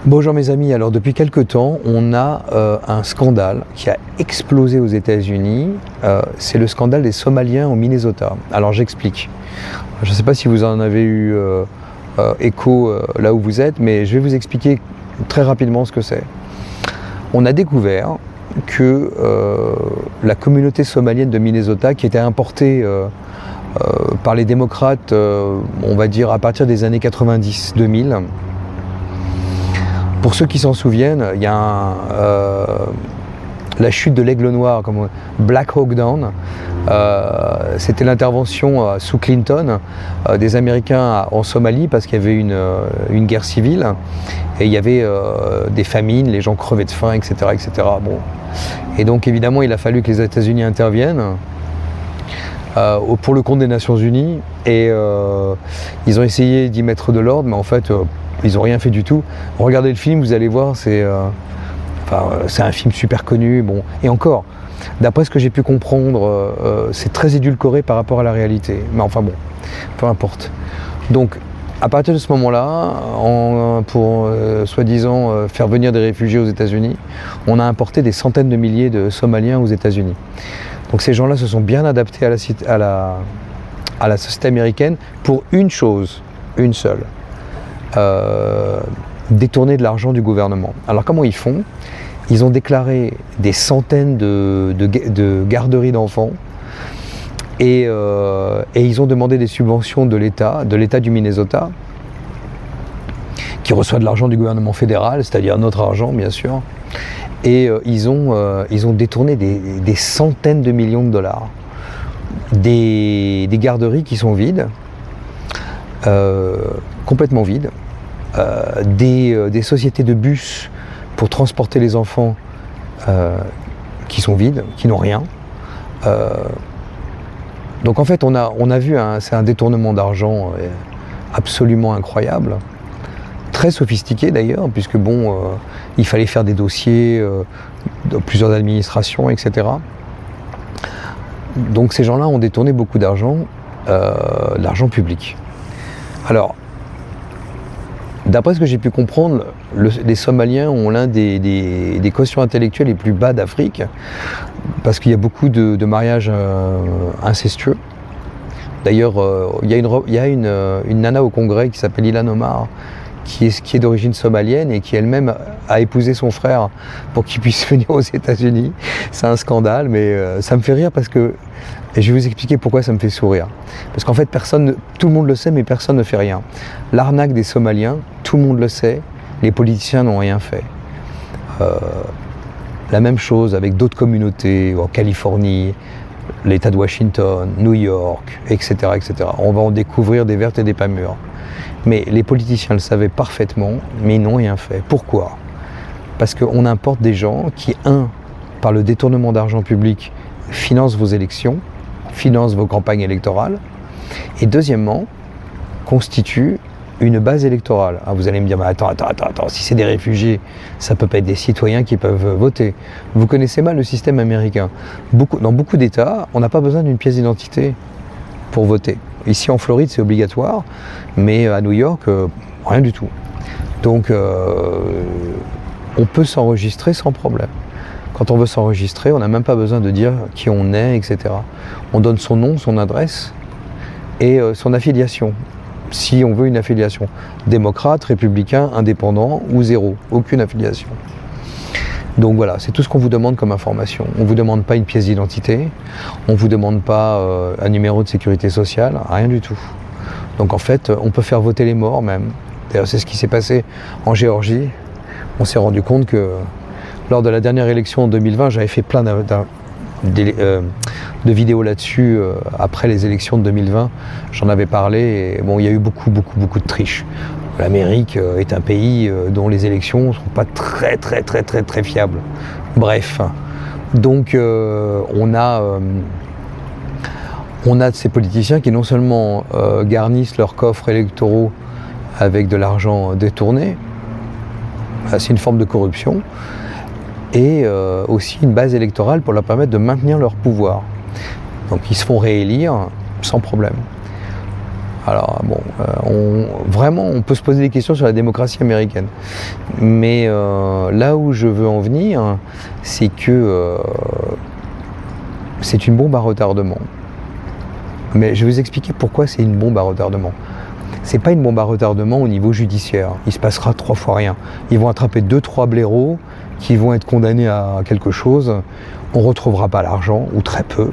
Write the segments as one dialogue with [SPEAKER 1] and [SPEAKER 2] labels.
[SPEAKER 1] Bonjour mes amis, alors depuis quelque temps on a un scandale qui a explosé aux États-Unis, c'est le scandale des Somaliens au Minnesota. Alors j'explique, je ne sais pas si vous en avez eu écho là où vous êtes, mais je vais vous expliquer très rapidement ce que c'est. On a découvert que la communauté somalienne de Minnesota, qui était importée par les démocrates, on va dire à partir des années 90-2000, pour ceux qui s'en souviennent, il y a la chute de l'Aigle Noir, comme Black Hawk Down. C'était l'intervention sous Clinton des Américains en Somalie parce qu'il y avait une guerre civile et il y avait des famines, les gens crevaient de faim, etc., etc. Bon. Et donc évidemment il a fallu que les États-Unis interviennent pour le compte des Nations Unies et ils ont essayé d'y mettre de l'ordre, mais en fait ils n'ont rien fait du tout. Regardez le film, vous allez voir, c'est un film super connu. Bon. Et encore, d'après ce que j'ai pu comprendre, c'est très édulcoré par rapport à la réalité. Mais enfin bon, peu importe. Donc, à partir de ce moment-là, pour soi-disant faire venir des réfugiés aux États-Unis, on a importé des centaines de milliers de Somaliens aux États-Unis. Donc ces gens-là se sont bien adaptés à la société américaine pour une chose, une seule. Détourner de l'argent du gouvernement. Alors comment ils font? Ils ont déclaré des centaines de garderies d'enfants et ils ont demandé des subventions de l'État du Minnesota, qui reçoit de l'argent du gouvernement fédéral, c'est-à-dire notre argent bien sûr, et ils ont détourné des centaines de millions de dollars. Des garderies qui sont vides, complètement vides, des sociétés de bus pour transporter les enfants qui sont vides, qui n'ont rien. Donc en fait on a vu, c'est un détournement d'argent absolument incroyable, très sophistiqué d'ailleurs, puisque bon, il fallait faire des dossiers de plusieurs administrations, etc. Donc ces gens-là ont détourné beaucoup d'argent, l'argent public. Alors, d'après ce que j'ai pu comprendre, les Somaliens ont l'un des quotients intellectuels les plus bas d'Afrique, parce qu'il y a beaucoup de mariages incestueux. D'ailleurs, il y a une nana au Congrès qui s'appelle Ilhan Omar, qui est d'origine somalienne et qui elle-même a épousé son frère pour qu'il puisse venir aux États-Unis. C'est un scandale, mais ça me fait rire parce que, et je vais vous expliquer pourquoi ça me fait sourire. Parce qu'en fait, tout le monde le sait, mais personne ne fait rien. L'arnaque des Somaliens, tout le monde le sait, les politiciens n'ont rien fait. La même chose avec d'autres communautés, en Californie, l'État de Washington, New York, etc., etc. On va en découvrir des vertes et des pas mûres. Mais les politiciens le savaient parfaitement, mais ils n'ont rien fait. Pourquoi? Parce qu'on importe des gens qui, par le détournement d'argent public, financent vos élections, financent vos campagnes électorales, et deuxièmement, constituent une base électorale. Alors vous allez me dire, mais attends, si c'est des réfugiés, ça peut pas être des citoyens qui peuvent voter. Vous connaissez mal le système américain. Dans beaucoup d'États, on n'a pas besoin d'une pièce d'identité pour voter. Ici en Floride, c'est obligatoire, mais à New York, rien du tout. Donc, on peut s'enregistrer sans problème. Quand on veut s'enregistrer, on n'a même pas besoin de dire qui on est, etc. On donne son nom, son adresse et son affiliation. Si on veut une affiliation, démocrate, républicain, indépendant ou zéro, aucune affiliation. Donc voilà, c'est tout ce qu'on vous demande comme information. On ne vous demande pas une pièce d'identité, on ne vous demande pas un numéro de sécurité sociale, rien du tout. Donc en fait, on peut faire voter les morts même. D'ailleurs, c'est ce qui s'est passé en Géorgie. On s'est rendu compte que lors de la dernière élection en 2020, j'avais fait plein de vidéos là-dessus après les élections de 2020. J'en avais parlé et bon, il y a eu beaucoup de triches. L'Amérique est un pays dont les élections ne sont pas très fiables. Bref, donc on a ces politiciens qui non seulement garnissent leurs coffres électoraux avec de l'argent détourné, c'est une forme de corruption, et aussi une base électorale pour leur permettre de maintenir leur pouvoir. Donc ils se font réélire sans problème. Alors bon, vraiment, on peut se poser des questions sur la démocratie américaine. Mais là où je veux en venir, c'est que c'est une bombe à retardement. Mais je vais vous expliquer pourquoi c'est une bombe à retardement. C'est pas une bombe à retardement au niveau judiciaire. Il se passera 3 fois rien. Ils vont attraper 2-3 blaireaux qui vont être condamnés à quelque chose. On retrouvera pas l'argent, ou très peu.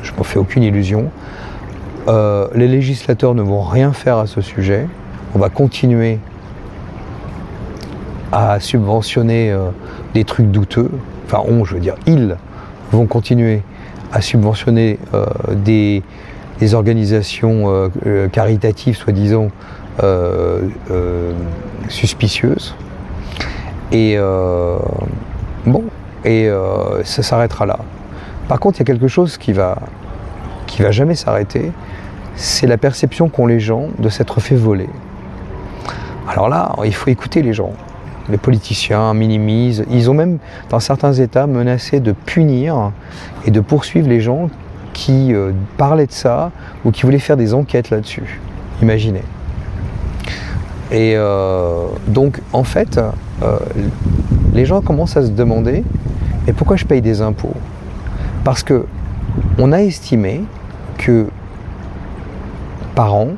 [SPEAKER 1] Je m'en fais aucune illusion. Les législateurs ne vont rien faire à ce sujet. On va continuer à subventionner des trucs douteux. Enfin, je veux dire, ils vont continuer à subventionner des organisations caritatives, soi-disant, suspicieuses. Et ça s'arrêtera là. Par contre, il y a quelque chose qui va jamais s'arrêter, c'est la perception qu'ont les gens de s'être fait voler. Alors là, il faut écouter les gens. Les politiciens minimisent. Ils ont même, dans certains États, menacé de punir et de poursuivre les gens qui parlaient de ça ou qui voulaient faire des enquêtes là-dessus. Imaginez. Et donc, en fait, les gens commencent à se demander « Mais pourquoi je paye des impôts ?» Parce que on a estimé que par an,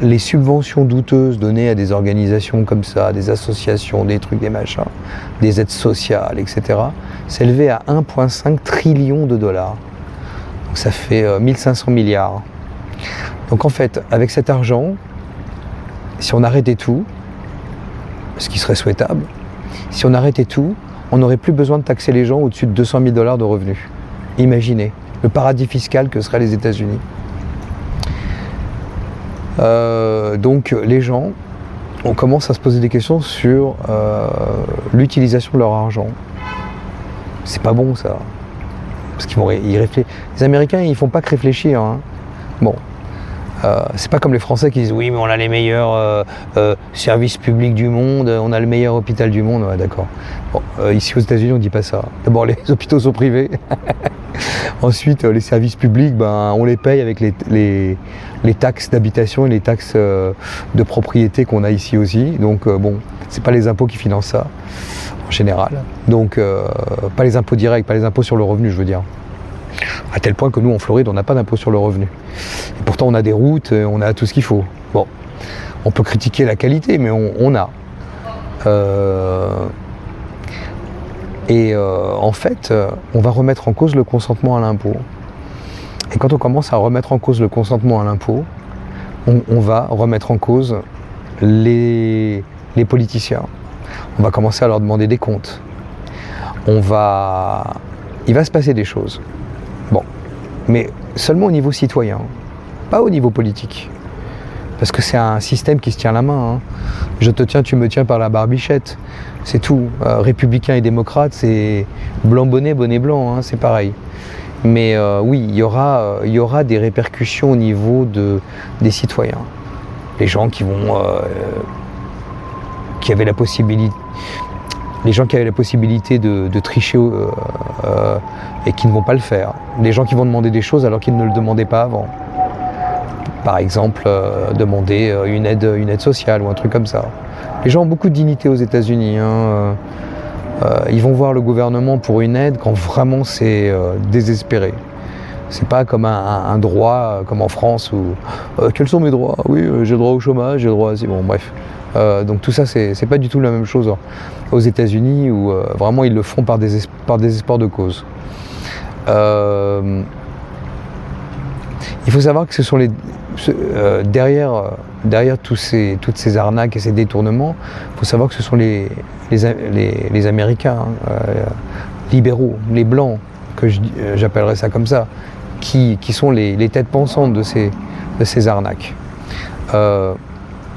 [SPEAKER 1] les subventions douteuses données à des organisations comme ça, des associations, des trucs, des machins, des aides sociales, etc., s'élevaient à 1,5 trillion de dollars. Donc ça fait 1500 milliards. Donc en fait, avec cet argent, si on arrêtait tout, ce qui serait souhaitable, si on arrêtait tout, on n'aurait plus besoin de taxer les gens au-dessus de 200 000 $ de revenus. Imaginez le paradis fiscal que seraient les États-Unis. Donc les gens, on commence à se poser des questions sur l'utilisation de leur argent. C'est pas bon ça. Parce qu'ils réfléchissent. Les Américains, ils font pas que réfléchir. Hein. Bon. C'est pas comme les Français qui disent oui mais on a les meilleurs services publics du monde, on a le meilleur hôpital du monde, ouais, d'accord. Bon, ici aux États-Unis on dit pas ça. D'abord les hôpitaux sont privés, ensuite les services publics on les paye avec les taxes d'habitation et les taxes de propriété qu'on a ici aussi, donc bon, c'est pas les impôts qui financent ça en général, donc pas les impôts directs, pas les impôts sur le revenu je veux dire. À tel point que nous, en Floride, on n'a pas d'impôt sur le revenu. Et pourtant, on a des routes, on a tout ce qu'il faut. Bon, on peut critiquer la qualité, mais on a. En fait, on va remettre en cause le consentement à l'impôt. Et quand on commence à remettre en cause le consentement à l'impôt, on va remettre en cause les politiciens. On va commencer à leur demander des comptes. Il va se passer des choses. Bon, mais seulement au niveau citoyen, pas au niveau politique. Parce que c'est un système qui se tient la main. Hein. Je te tiens, tu me tiens par la barbichette. C'est tout. Républicains et démocrates, c'est blanc bonnet, bonnet blanc, hein, c'est pareil. Mais oui, il y aura des répercussions au niveau des citoyens. Les gens qui avaient la possibilité... Les gens qui avaient la possibilité de tricher et qui ne vont pas le faire. Les gens qui vont demander des choses alors qu'ils ne le demandaient pas avant. Par exemple, demander une aide sociale ou un truc comme ça. Les gens ont beaucoup de dignité aux États-Unis. Hein. Ils vont voir le gouvernement pour une aide quand vraiment c'est désespéré. C'est pas comme un droit comme en France où quels sont mes droits? Oui, j'ai le droit au chômage, j'ai le droit à... Bon, bref. Donc tout ça, c'est pas du tout la même chose aux États-Unis où vraiment ils le font par désespoir de cause. Il faut savoir que ce sont derrière toutes ces arnaques et ces détournements, il faut savoir que ce sont les Américains, libéraux, les Blancs, que j'appellerais ça comme ça, qui sont les têtes pensantes de ces arnaques.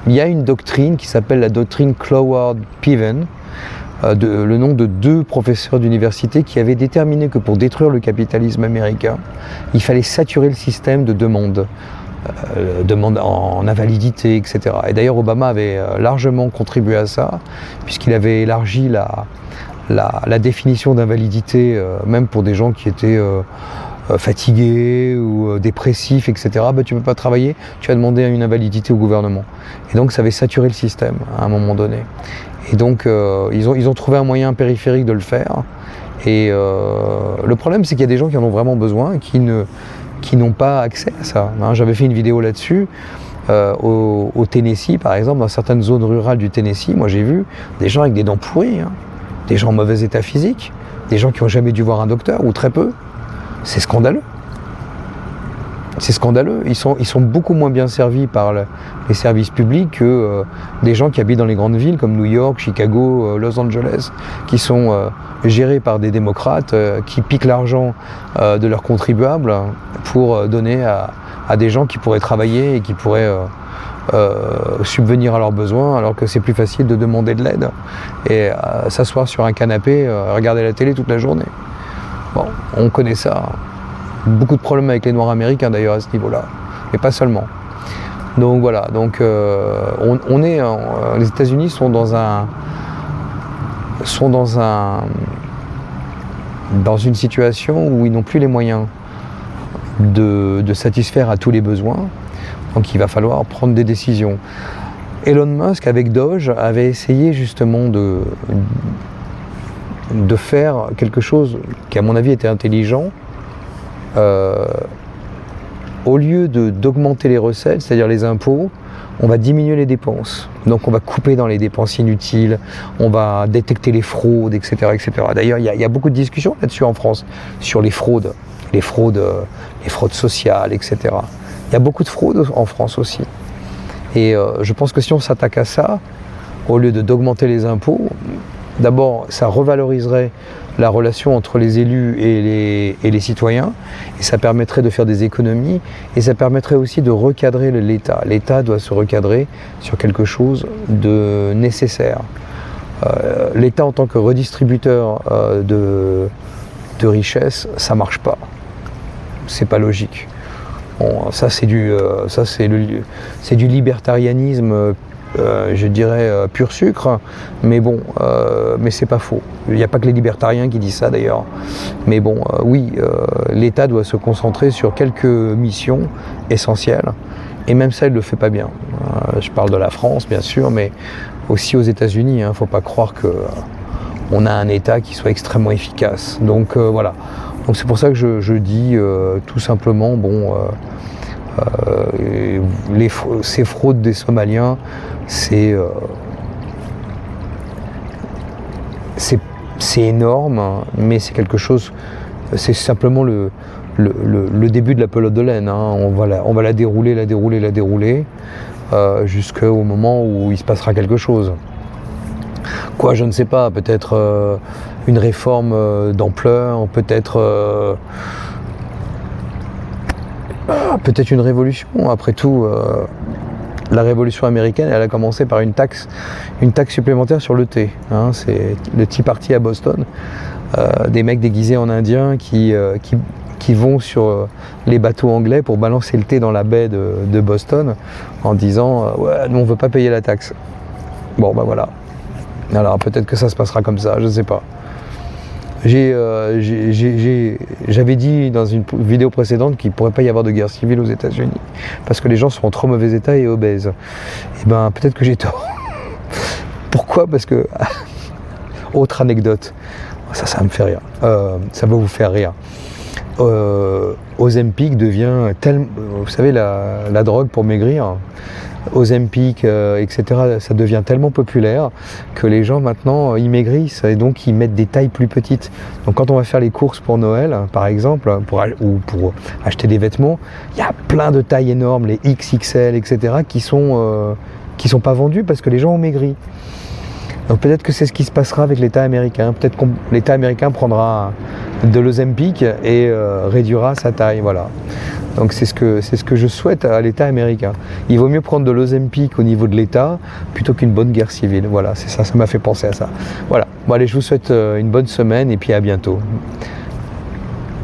[SPEAKER 1] Il y a une doctrine qui s'appelle la doctrine Cloward-Piven, le nom de 2 professeurs d'université qui avaient déterminé que pour détruire le capitalisme américain, il fallait saturer le système de demande en invalidité, etc. Et d'ailleurs, Obama avait largement contribué à ça, puisqu'il avait élargi la définition d'invalidité, même pour des gens qui étaient fatigué ou dépressif, etc., tu ne peux pas travailler, tu vas demander une invalidité au gouvernement. Et donc ça avait saturé le système à un moment donné. Et donc ils ont trouvé un moyen périphérique de le faire. Et le problème, c'est qu'il y a des gens qui en ont vraiment besoin, qui n'ont pas accès à ça. J'avais fait une vidéo là-dessus. Au Tennessee, par exemple, dans certaines zones rurales du Tennessee, moi j'ai vu des gens avec des dents pourries, des gens en mauvais état physique, des gens qui n'ont jamais dû voir un docteur, ou très peu. C'est scandaleux. C'est scandaleux. Ils sont beaucoup moins bien servis par les services publics que des gens qui habitent dans les grandes villes comme New York, Chicago, Los Angeles, qui sont gérés par des démocrates qui piquent l'argent de leurs contribuables pour donner à des gens qui pourraient travailler et qui pourraient subvenir à leurs besoins, alors que c'est plus facile de demander de l'aide et s'asseoir sur un canapé, regarder la télé toute la journée. Bon, on connaît ça. Beaucoup de problèmes avec les Noirs américains d'ailleurs à ce niveau-là, mais pas seulement. Donc voilà, donc les États-Unis sont dans une situation où ils n'ont plus les moyens de satisfaire à tous les besoins, donc il va falloir prendre des décisions. Elon Musk, avec Doge, avait essayé justement de faire quelque chose qui, à mon avis, était intelligent. Au lieu d'augmenter les recettes, c'est-à-dire les impôts, on va diminuer les dépenses. Donc on va couper dans les dépenses inutiles, on va détecter les fraudes, etc. etc. D'ailleurs, il y a beaucoup de discussions là-dessus en France, sur les fraudes sociales, etc. Il y a beaucoup de fraudes en France aussi. Et je pense que si on s'attaque à ça, au lieu d'augmenter les impôts, d'abord, ça revaloriserait la relation entre les élus et les citoyens, et ça permettrait de faire des économies, et ça permettrait aussi de recadrer l'État. L'État doit se recadrer sur quelque chose de nécessaire. L'État en tant que redistributeur de richesses, ça ne marche pas. C'est pas logique. Bon, ça c'est du libertarianisme, je dirais pur sucre, mais bon, mais c'est pas faux. Il n'y a pas que les libertariens qui disent ça d'ailleurs. Mais bon, oui, l'État doit se concentrer sur quelques missions essentielles, et même ça, il ne le fait pas bien. Je parle de la France, bien sûr, mais aussi aux États-Unis. Il ne faut pas croire qu'on a un État qui soit extrêmement efficace. Donc voilà. Donc c'est pour ça que je dis tout simplement, bon, ces fraudes des Somaliens, c'est énorme, mais c'est quelque chose, c'est simplement le début de la pelote de laine. On va la dérouler, jusqu'au moment où il se passera quelque chose. Quoi, je ne sais pas, peut-être une réforme d'ampleur, peut-être une révolution. Après tout, la révolution américaine, elle a commencé par une taxe supplémentaire sur le thé. C'est le Tea Party à Boston, des mecs déguisés en indiens qui vont sur les bateaux anglais pour balancer le thé dans la baie de Boston en disant ouais, nous on veut pas payer la taxe. Bon ben voilà. Alors peut-être que ça se passera comme ça, je ne sais pas. J'avais dit dans une vidéo précédente qu'il ne pourrait pas y avoir de guerre civile aux États-Unis parce que les gens sont en trop mauvais état et obèses. Et ben peut-être que j'ai tort. Pourquoi ? Parce que autre anecdote, ça me fait rire. Ça va vous faire rire. Ozempic devient tellement, vous savez, la drogue pour maigrir. Ozempic, etc., ça devient tellement populaire que les gens maintenant ils maigrissent et donc ils mettent des tailles plus petites. Donc quand on va faire les courses pour Noël, par exemple, ou pour acheter des vêtements, il y a plein de tailles énormes, les XXL, etc., qui sont pas vendus parce que les gens ont maigri. Donc peut-être que c'est ce qui se passera avec l'État américain. Peut-être que l'État américain prendra de l'Ozempic et réduira sa taille, voilà. Donc c'est ce que je souhaite à l'État américain. Il vaut mieux prendre de l'Ozempic au niveau de l'État plutôt qu'une bonne guerre civile. Voilà, c'est ça m'a fait penser à ça. Voilà. Bon allez, je vous souhaite une bonne semaine et puis à bientôt.